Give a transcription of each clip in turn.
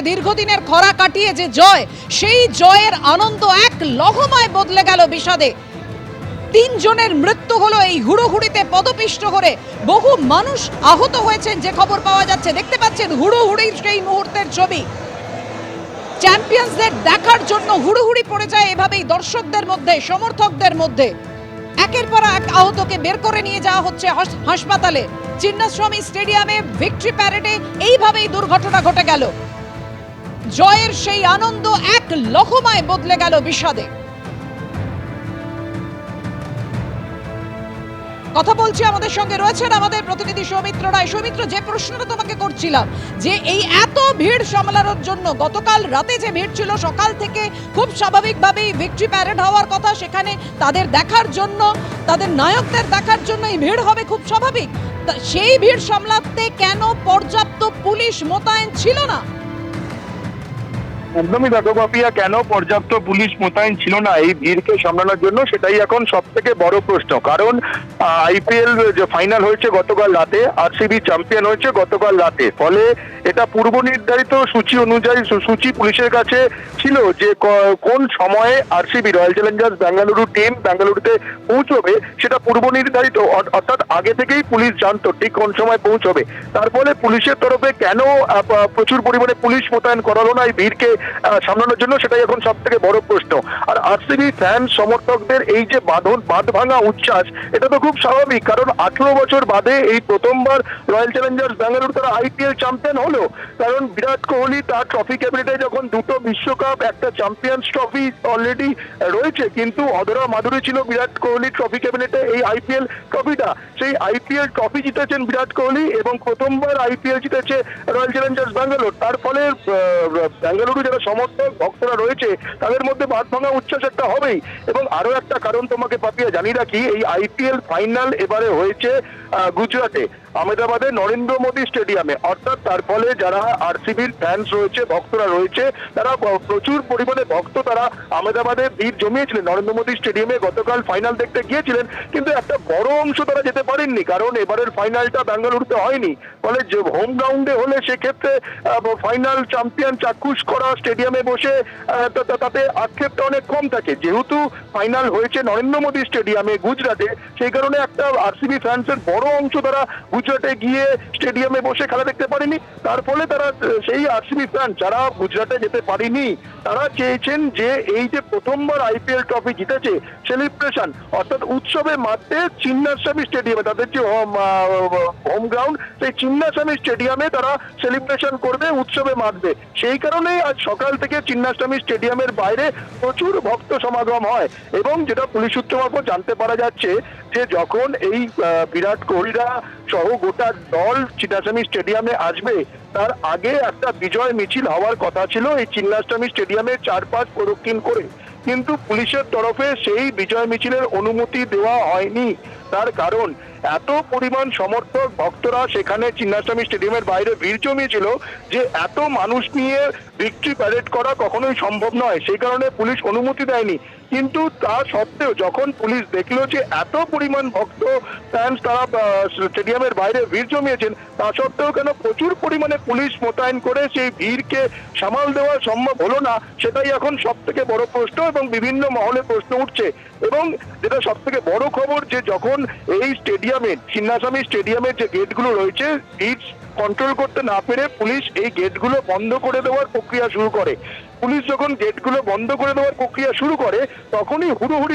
দীর্ঘদিনের খরা কাটিয়ে যে জয়, সেই জয়ের আনন্দ এক লহমায় বদলে গেল বিষাদে। 3 জনের মৃত্যু হলো এই হুড়োহুড়িতে পদপিষ্ট করে। বহু মানুষ আহত হয়েছেন যে খবর পাওয়া যাচ্ছে। দেখতে পাচ্ছেন হুড়োহুড়ির সেই মুহূর্তের ছবি। চ্যাম্পিয়ন্সদের দেখার জন্য হুড়োহুড়ি পড়ে যায় এভাবেই দর্শকদের মধ্যে, সমর্থকদের মধ্যে। একের পর এক আহতকে বের করে নিয়ে যাওয়া হচ্ছে হাসপাতালে। চিন্নাস্বামী স্টেডিয়ামে ভিক্টরি প্যারেডে এইভাবেই দুর্ঘটনা ঘটে গেল। জয়ের সেই আনন্দ এক লহমায় বদলে গেল বিষাদে। কথা বলছি, আমাদের সঙ্গে রয়েছেন আমাদের প্রতিনিধি সৌমিত্র রায়। সৌমিত্র, যে প্রশ্নটা তোমাকে করছিলাম, যে এই এত ভিড় সামলানোর জন্য গতকাল রাতে যে ভিড় ছিল, সকাল থেকে খুব স্বাভাবিকভাবেই ভিক্টরি প্যারেড হওয়ার কথা, সেখানে তাদের দেখার জন্য, তাদের নায়কদের দেখার জন্য এই ভিড় হবে খুব স্বাভাবিক। সেই ভিড় সামলাতে কেন পর্যাপ্ত পুলিশ মোতায়েন ছিল না? একদমই দেখো পাপিয়া, কেন পর্যাপ্ত পুলিশ মোতায়েন ছিল না এই ভিড়কে সামলানোর জন্য, সেটাই এখন সব থেকে বড় প্রশ্ন। কারণ আইপিএল যে ফাইনাল হয়েছে গতকাল রাতে, আরসিবি চ্যাম্পিয়ন হয়েছে গতকাল রাতে, ফলে এটা পূর্ব নির্ধারিত সূচি অনুযায়ী সূচি পুলিশের কাছে ছিল যে কোন সময়ে RCB royal Challengers Bengaluru team বেঙ্গালুরুতে পৌঁছবে, সেটা পূর্ব নির্ধারিত, অর্থাৎ আগে থেকেই পুলিশ জানতো ঠিক কোন সময় পৌঁছবে। তার ফলে পুলিশের তরফে কেন প্রচুর পরিমাণে পুলিশ মোতায়েন করা হলো না এই ভিড়কে সামলানোর জন্য, সেটাই এখন সব থেকে বড় প্রশ্ন। আর আরসিবি ফ্যান সমর্থকদের এই যে বাঁধ ভাঙা উচ্ছ্বাস, এটা তো খুব স্বাভাবিক, কারণ 18 বছর বাদে এই প্রথমবার রয়্যাল চ্যালেঞ্জার্স বেঙ্গালুরু তারা আইপিএল চ্যাম্পিয়ন হলো। কারণ বিরাট কোহলি তার ট্রফি ক্যাবিনেটে যখন 2টো বিশ্বকাপ, একটা চ্যাম্পিয়ন্স ট্রফি অলরেডি রয়েছে, কিন্তু অধরা মাধুরী ছিল বিরাট কোহলি ট্রফি ক্যাবিনেটে এই আইপিএল ট্রফিটা। সেই আইপিএল ট্রফি জিতেছেন বিরাট কোহলি এবং প্রথমবার আইপিএল জিতেছে রয়্যাল চ্যালেঞ্জার্স ব্যাঙ্গালোর। তার ফলে বেঙ্গালুরু যারা সমর্থক ভক্তরা রয়েছে, তাদের মধ্যে বাঁধ ভাঙা উচ্ছ্বাস একটা হবেই। এবং আরো একটা কারণ তোমাকে পাপিয়া জানিয়ে রাখি, এই আইপিএল ফাইনাল এবারে হয়েছে গুজরাটে, আহমেদাবাদে নরেন্দ্র মোদী স্টেডিয়ামে। অর্থাৎ তার ফলে যারা আরসিবির ফ্যান্স রয়েছে, ভক্তরা রয়েছে, তারা প্রচুর পরিমাণে ভক্ত তারা আহমেদাবাদে ভিড় জমিয়েছিলেন, নরেন্দ্র মোদী স্টেডিয়ামে গতকাল ফাইনাল দেখতে গিয়েছিলেন। কিন্তু একটা বড় অংশ তারা যেতে পারেননি, কারণ এবারের ফাইনালটা বেঙ্গালুরুতে হয়নি। ফলে যে হোম গ্রাউন্ডে হলে সেক্ষেত্রে ফাইনাল চ্যাম্পিয়ন চাক্ষুষ করা স্টেডিয়ামে বসে তাতে আক্ষেপটা অনেক কম থাকে। যেহেতু ফাইনাল হয়েছে নরেন্দ্র মোদী স্টেডিয়ামে গুজরাটে, সেই কারণে একটা আরসিবি ফ্যান্সের বড় অংশ তারা গুজরাটে গিয়ে স্টেডিয়ামে বসে খেলা দেখতে পারেনি। তার ফলে তারা সেই আরসিবি ফ্যান যারা গুজরাটে যেতে পারেনি, তারা চেয়েছেন যে এই যে প্রথমবার আইপিএল ট্রফি জিতেছে, সেলিব্রেশন অর্থাৎ উৎসবে মাঠে চিন্নাস্বামী স্টেডিয়ামে, তাদের যে হোম গ্রাউন্ড, সেই চিন্নাস্বামী স্টেডিয়ামে তারা সেলিব্রেশন করবে, উৎসবে মাতবে। সেই কারণেই আজ সকাল থেকে চিন্নাস্বামী স্টেডিয়ামের বাইরে প্রচুর ভক্ত সমাগম হয়। এবং যেটা পুলিশ সূত্র মারফত জানতে পারা যাচ্ছে যে যখন এই বিরাট কোহলিরা সহ গোটা দল চিন্নাস্বামী স্টেডিয়ামে আসবে, তার আগে একটা বিজয় মিছিল হওয়ার কথা ছিল এই চিন্নাস্বামী স্টেডিয়ামের চারপাশ প্রদক্ষিণ করে, কিন্তু পুলিশের তরফে সেই বিজয় মিছিলের অনুমতি দেওয়া হয়নি। তার কারণ এত পরিমাণ সমর্থক ভক্তরা সেখানে চিন্নাস্বামী স্টেডিয়ামের বাইরে ভিড় জমিয়েছিল যে এত মানুষ নিয়ে ভিক্টরি প্যারেড করা কখনোই সম্ভব নয়, সেই কারণে পুলিশ অনুমতি দেয়নি। কিন্তু তা সত্ত্বেও যখন পুলিশ দেখলো যে এত পরিমাণ ভক্ত ফ্যান্স তারা স্টেডিয়ামের বাইরে ভিড় জমিয়েছেন, তা সত্ত্বেও কেন প্রচুর পরিমাণে পুলিশ মোতায়েন করে সেই ভিড়কে সামাল দেওয়া সম্ভব হলো না, সেটাই এখন সব থেকে বড় প্রশ্ন এবং বিভিন্ন মহলে প্রশ্ন উঠছে। এবং যেটা সব থেকে বড় খবর, যে যখন এই স্টেডিয়ামে চিন্নাস্বামী স্টেডিয়ামের যে গেটগুলো রয়েছে, ভিড় কন্ট্রোল করতে না পেরে পুলিশ এই গেটগুলো বন্ধ করে দেওয়ার প্রক্রিয়া শুরু করে। পুলিশ যখন গেটগুলো বন্ধ করে দেওয়ার প্রক্রিয়া শুরু করে, তখনই হুড়োহুড়ি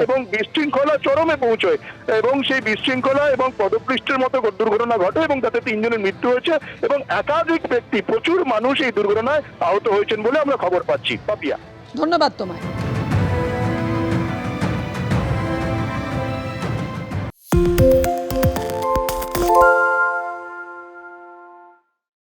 এবং বিশৃঙ্খলা চরমে পৌঁছয় এবং সেই বিশৃঙ্খলা এবং পদপৃষ্ঠের মতো দুর্ঘটনা ঘটে এবং তাতে 3 জনের মৃত্যু হয়েছে এবং একাধিক ব্যক্তি, প্রচুর মানুষ এই দুর্ঘটনায় আহত হয়েছেন বলে আমরা খবর পাচ্ছি। পাপিয়া, ধন্যবাদ তোমায়।